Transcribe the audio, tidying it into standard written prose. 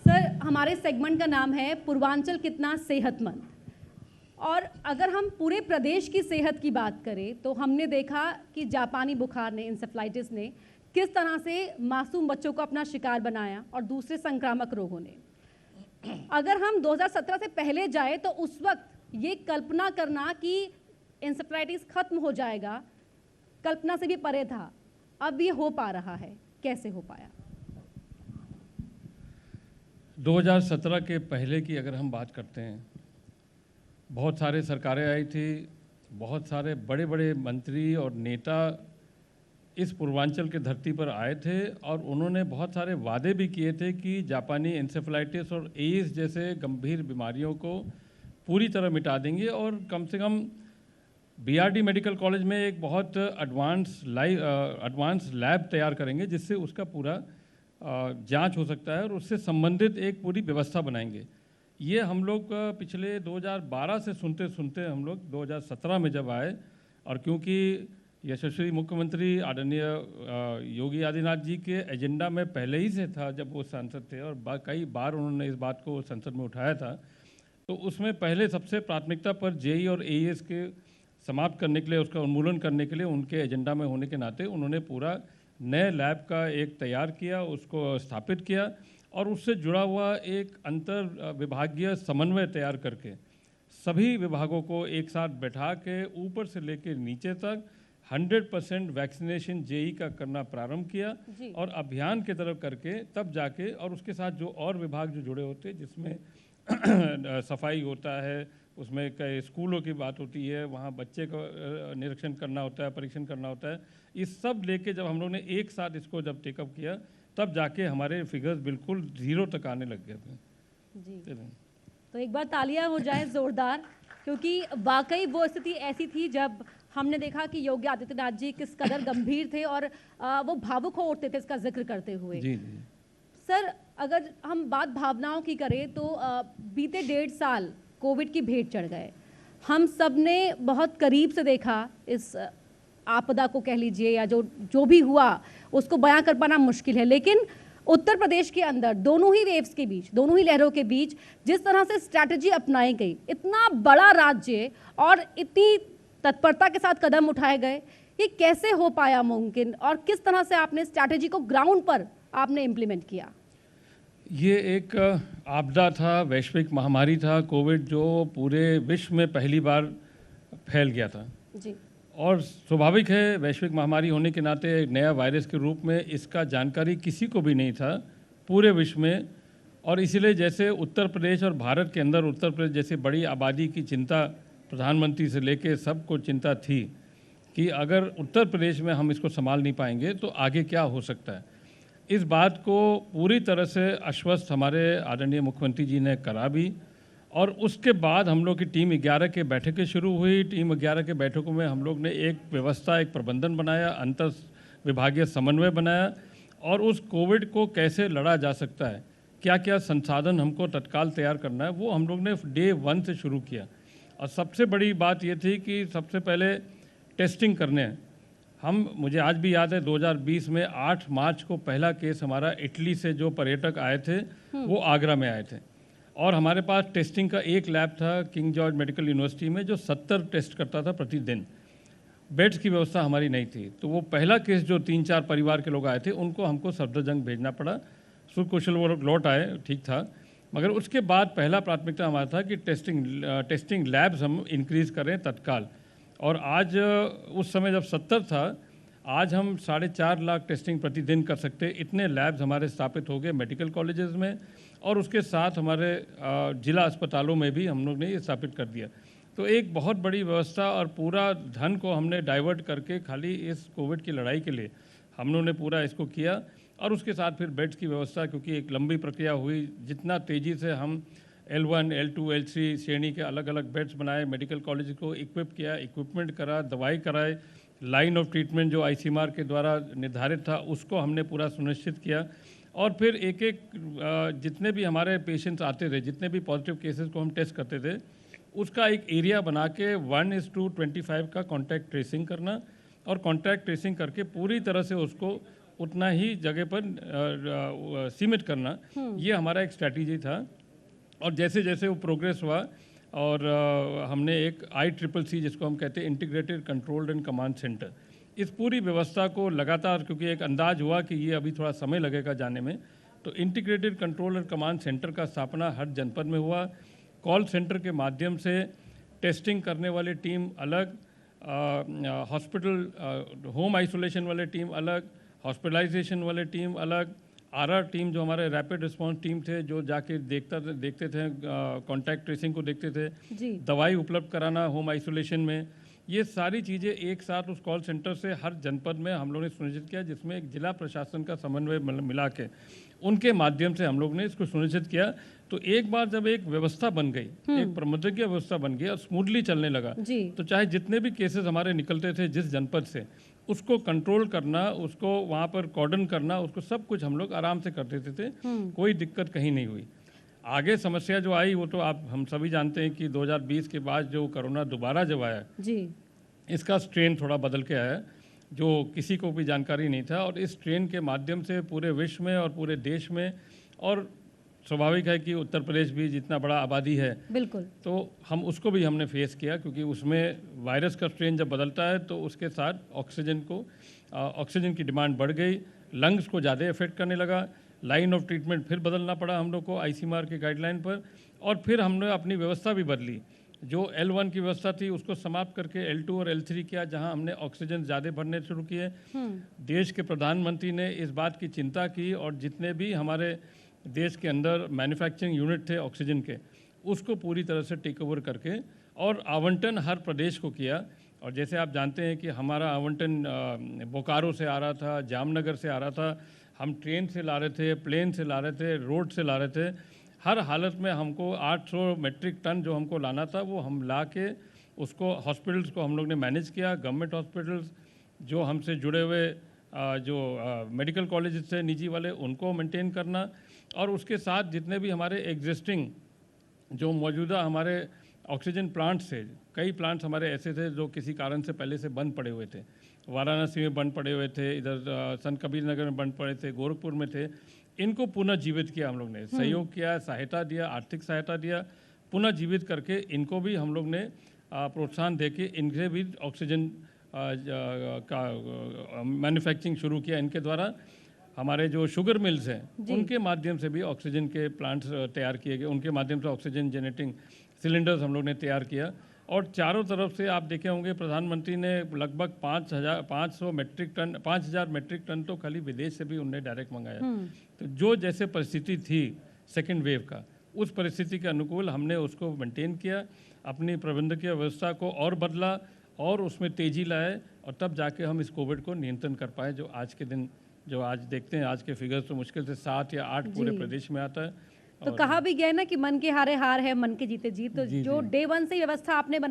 Sir, हमारे segment का नाम है पूर्वांचल कितना सेहतमंद। और अगर हम पूरे प्रदेश की सेहत की बात करें तो हमने देखा कि जापानी बुखार ने, इंसेफ्लाइटिस ने किस तरह से मासूम बच्चों को अपना शिकार बनाया और दूसरे संक्रामक रोगों ने। अगर हम 2017 से पहले जाए तो उस वक्त ये कल्पना करना कि इंसेफ्लाइटिस खत्म हो जाएगा कल्पना से भी परे था। अब ये हो पा रहा है, कैसे हो पाया? 2017 के पहले की अगर हम बात करते हैं, बहुत सारे सरकारें आई थी, बहुत सारे बड़े बड़े मंत्री और नेता इस पूर्वांचल के धरती पर आए थे और उन्होंने बहुत सारे वादे भी किए थे कि जापानी इंसेफ्लाइटिस और एईएस जैसे गंभीर बीमारियों को पूरी तरह मिटा देंगे और कम से कम बीआरडी मेडिकल कॉलेज में एक बहुत एडवांस लैब तैयार करेंगे जिससे उसका पूरा जांच हो सकता है और उससे संबंधित एक पूरी व्यवस्था बनाएंगे। ये हम लोग पिछले 2012 से सुनते सुनते हम लोग 2017 में जब आए और क्योंकि यशस्वी मुख्यमंत्री आदरणीय योगी आदित्यनाथ जी के एजेंडा में पहले ही से था जब वो सांसद थे और कई बार उन्होंने इस बात को संसद में उठाया था, तो उसमें पहले सबसे प्राथमिकता पर जेई और एईएस के समाप्त करने के लिए, उसका उन्मूलन करने के लिए उनके एजेंडा में होने के नाते उन्होंने पूरा नए लैब का एक तैयार किया, उसको स्थापित किया और उससे जुड़ा हुआ एक अंतर विभागीय समन्वय तैयार करके सभी विभागों को एक साथ बैठा के ऊपर से लेकर नीचे तक 100% वैक्सीनेशन जेई का करना प्रारंभ किया और अभियान की तरफ करके तब जाके, और उसके साथ जो और विभाग जो जुड़े होते जिसमें सफाई होता है, उसमें कई स्कूलों की बात होती है, वहाँ बच्चे को निरीक्षण करना होता है, परीक्षण करना होता है, इस सब लेके जब हम लोग ने एक साथ इसको जब टेकअप किया तब जाके हमारे फिगर्स बिल्कुल 0 तक आने लग गए थे। जी, तो एक बार तालियां हो जाए जोरदार, क्योंकि वाकई वो स्थिति ऐसी थी जब हमने देखा कि योगी आदित्यनाथ जी किस कदर गंभीर थे और वो भावुक हो उठते थे इसका जिक्र करते हुए। जी जी सर, अगर हम बात भावनाओं की करें तो बीते 1.5 साल कोविड की भेंट चढ़ गए। हम सब ने बहुत करीब से देखा इस आपदा को, कह लीजिए, या जो भी हुआ उसको बयां कर पाना मुश्किल है, लेकिन उत्तर प्रदेश के अंदर दोनों ही वेव्स के बीच, दोनों ही लहरों के बीच जिस तरह से स्ट्रैटेजी अपनाई गई, इतना बड़ा राज्य और इतनी तत्परता के साथ कदम उठाए गए, ये कैसे हो पाया मुमकिन और किस तरह से आपने स्ट्रैटेजी को ग्राउंड पर आपने इम्प्लीमेंट किया? ये एक आपदा था, वैश्विक महामारी था कोविड, जो पूरे विश्व में पहली बार फैल गया था जी। और स्वाभाविक है, वैश्विक महामारी होने के नाते एक नया वायरस के रूप में इसका जानकारी किसी को भी नहीं था पूरे विश्व में। और इसीलिए जैसे उत्तर प्रदेश और भारत के अंदर उत्तर प्रदेश जैसे बड़ी आबादी की चिंता प्रधानमंत्री से लेके सबको चिंता थी कि अगर उत्तर प्रदेश में हम इसको संभाल नहीं पाएंगे तो आगे क्या हो सकता है। इस बात को पूरी तरह से आश्वस्त हमारे आदरणीय मुख्यमंत्री जी ने करा भी और उसके बाद हम लोग की टीम 11 के बैठकें शुरू हुई। टीम 11 के बैठकों में हम लोग ने एक व्यवस्था, एक प्रबंधन बनाया, अंतर विभागीय समन्वय बनाया और उस कोविड को कैसे लड़ा जा सकता है, क्या क्या संसाधन हमको तत्काल तैयार करना है, वो हम लोग ने डे 1 से शुरू किया। और सबसे बड़ी बात ये थी कि सबसे पहले टेस्टिंग करने मुझे आज भी याद है 2020 में 8 मार्च को पहला केस हमारा इटली से जो पर्यटक आए थे वो आगरा में आए थे और हमारे पास टेस्टिंग का एक लैब था किंग जॉर्ज मेडिकल यूनिवर्सिटी में जो 70 टेस्ट करता था प्रतिदिन। बेड्स की व्यवस्था हमारी नहीं थी, तो वो पहला केस जो 3-4 परिवार के लोग आए थे उनको हमको सफदरजंग भेजना पड़ा। सुकुशल वो लोग लौट आए, ठीक था, मगर उसके बाद पहला प्राथमिकता हमारा था कि टेस्टिंग लैब्स हम इंक्रीज़ करें तत्काल। और आज उस समय जब 70 था, आज हम 4.5 लाख टेस्टिंग प्रतिदिन कर सकते, इतने लैब्स हमारे स्थापित हो गए मेडिकल कॉलेजेस में और उसके साथ हमारे जिला अस्पतालों में भी हम लोग ने ये स्थापित कर दिया। तो एक बहुत बड़ी व्यवस्था और पूरा धन को हमने डाइवर्ट करके खाली इस कोविड की लड़ाई के लिए हम लोग ने पूरा इसको किया। और उसके साथ फिर बेड्स की व्यवस्था, क्योंकि एक लंबी प्रक्रिया हुई, जितना तेज़ी से हम L1, L2, L3 श्रेणी के अलग अलग बेड्स बनाए, मेडिकल कॉलेज को इक्विप किया, इक्विपमेंट करा, दवाई कराए, लाइन ऑफ ट्रीटमेंट जो आईसीएमआर के द्वारा निर्धारित था उसको हमने पूरा सुनिश्चित किया। और फिर एक एक जितने भी हमारे पेशेंट्स आते थे, जितने भी पॉजिटिव केसेस को हम टेस्ट करते थे, उसका एक एरिया बना के 1:25 का कॉन्टैक्ट ट्रेसिंग करना और कॉन्टैक्ट ट्रेसिंग करके पूरी तरह से उसको उतना ही जगह पर सीमित करना, ये हमारा एक स्ट्रैटेजी था। और जैसे जैसे वो प्रोग्रेस हुआ और हमने एक ICCC जिसको हम कहते हैं integrated control and command centre, इस पूरी व्यवस्था को लगातार, क्योंकि एक अंदाज हुआ कि ये अभी थोड़ा समय लगेगा जाने में, तो integrated control and command centre का स्थापना हर जनपद में हुआ। कॉल सेंटर के माध्यम से टेस्टिंग करने वाली टीम अलग, हॉस्पिटल होम आइसोलेशन वाले टीम अलग, हॉस्पिटलाइजेशन वाले टीम अलग, RR टीम जो हमारे रैपिड रिस्पांस टीम थे जो जाके देखते थे, कॉन्टैक्ट ट्रेसिंग को देखते थे, जी दवाई उपलब्ध कराना होम आइसोलेशन में, ये सारी चीज़ें एक साथ उस कॉल सेंटर से हर जनपद में हम लोग ने सुनिश्चित किया, जिसमें एक जिला प्रशासन का समन्वय मिला के उनके माध्यम से हम लोग ने इसको सुनिश्चित किया। तो एक बार जब एक व्यवस्था बन गई, एक प्रबंधकीय व्यवस्था बन गई और स्मूथली चलने लगा, जी तो चाहे जितने भी केसेस हमारे निकलते थे जिस जनपद से, उसको कंट्रोल करना, उसको वहाँ पर कॉर्डन करना, उसको सब कुछ हम लोग आराम से कर देते थे, कोई दिक्कत कहीं नहीं हुई। आगे समस्या जो आई वो तो आप हम सभी जानते हैं कि 2020 के बाद जो कोरोना दोबारा जब आया, जी इसका स्ट्रेन थोड़ा बदल के आया जो किसी को भी जानकारी नहीं था, और इस ट्रेन के माध्यम से पूरे विश्व में और पूरे देश में, और स्वाभाविक है कि उत्तर प्रदेश भी जितना बड़ा आबादी है, बिल्कुल, तो हम उसको भी हमने फेस किया, क्योंकि उसमें वायरस का स्ट्रेन जब बदलता है तो उसके साथ ऑक्सीजन की डिमांड बढ़ गई, लंग्स को ज़्यादा इफेक्ट करने लगा, लाइन ऑफ ट्रीटमेंट फिर बदलना पड़ा हम लोग को ICMR के गाइडलाइन पर, और फिर हमने अपनी व्यवस्था भी बदली। जो L1 की व्यवस्था थी उसको समाप्त करके L2 और L3 किया, जहां हमने ऑक्सीजन ज़्यादा भरने शुरू किए। देश के प्रधानमंत्री ने इस बात की चिंता की और जितने भी हमारे देश के अंदर मैन्युफैक्चरिंग यूनिट थे ऑक्सीजन के, उसको पूरी तरह से टेक ओवर करके और आवंटन हर प्रदेश को किया। और जैसे आप जानते हैं कि हमारा आवंटन बोकारो से आ रहा था, जामनगर से आ रहा था, हम ट्रेन से ला रहे थे, प्लेन से ला रहे थे, रोड से ला रहे थे, हर हालत में हमको 800 मेट्रिक टन जो हमको लाना था वो हम ला के उसको हॉस्पिटल्स को हम लोग ने मैनेज किया। गवर्नमेंट हॉस्पिटल्स जो हमसे जुड़े हुए जो मेडिकल कॉलेजेस थे निजी वाले, उनको मेंटेन करना, और उसके साथ जितने भी हमारे एग्जिस्टिंग जो मौजूदा हमारे ऑक्सीजन प्लांट्स थे, कई प्लांट्स हमारे ऐसे थे जो किसी कारण से पहले से बंद पड़े हुए थे, वाराणसी में बंद पड़े हुए थे, इधर संत कबीर नगर में बंद पड़े थे, गोरखपुर में थे, इनको पुनः जीवित किया हम लोग ने, सहयोग किया, सहायता दिया, आर्थिक सहायता दिया, पुनः जीवित करके इनको भी हम लोग ने प्रोत्साहन देके इनसे भी ऑक्सीजन का मैन्युफैक्चरिंग शुरू किया। इनके द्वारा हमारे जो शुगर मिल्स हैं उनके माध्यम से भी ऑक्सीजन के प्लांट्स तैयार किए गए, उनके माध्यम से ऑक्सीजन जनरेटिंग सिलेंडर्स हम लोग ने तैयार किया। और चारों तरफ से आप देखे होंगे प्रधानमंत्री ने लगभग 5,000 मेट्रिक टन तो खाली विदेश से भी उनने डायरेक्ट मंगाया। तो जो जैसे परिस्थिति थी सेकेंड वेव का, उस परिस्थिति के अनुकूल हमने उसको मेंटेन किया, अपनी प्रबंधकीय व्यवस्था को और बदला और उसमें तेज़ी लाए, और तब जाके हम इस कोविड को नियंत्रण कर पाए। जो आज के दिन जो आज देखते हैं, आज के फिगर्स तो मुश्किल से 7 या 8 पूरे प्रदेश में आता है। तो कहा भी गया ना कि मन के हारे हार है, मन के जीते जीत। तो जो डे 1 से व्यवस्था आपने बनाई